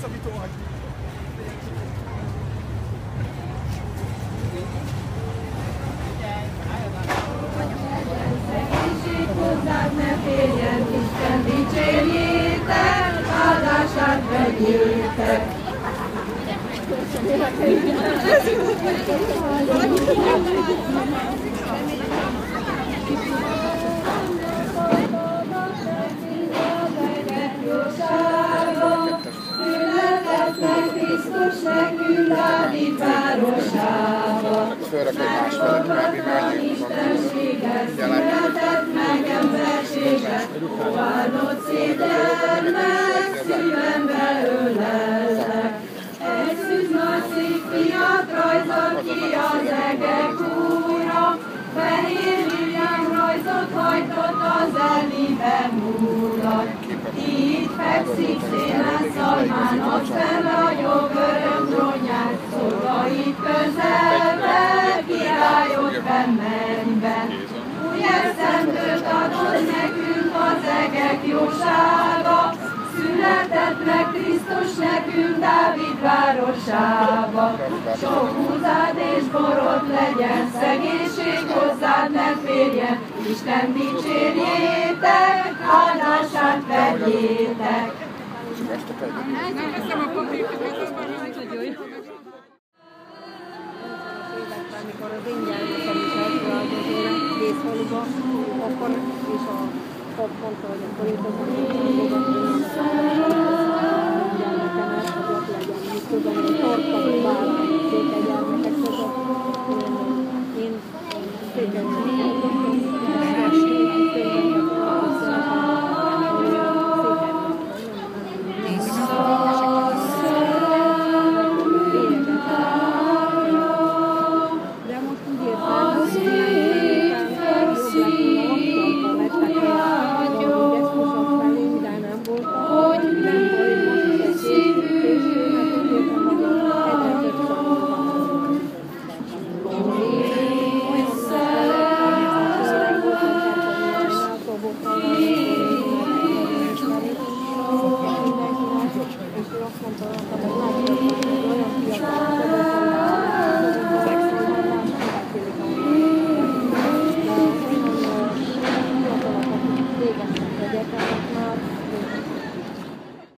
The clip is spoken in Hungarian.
hosszabbító vagy. Hozzád ne férjen, Isten dicsérjétek, áldását vegyétek. Született Krisztus nekünk Dávid városába. Istenséggel született meg emberséget, fogadott szégyellek, szívembe ölellek. Egy szűz nagy szép fiat rajzolt ki az egek úra, fehér lilián rajzot hajtott az elébe múlott. Így fekszik szélen szalmán, ott fenn ragyog öröm trónján, szolgait közelbe, királyot fenn mennyben. Új eszendőt adott nekünk az egek jósága, született meg Krisztus nekünk Dávid városába. Sok húzád és borot legyen, szegénység hozzád ne férjen, Isten dicsérjétek, áldását vegyétek. Amikor az én gyermekem is elfeláldozott Vészfaluba, akkor is a pap mondta, hogy akkor itt az gyermekemet, hogy ott legyen, mit tudom, hogy tartok bár székely gyermekek között. Én székely gyermekek között.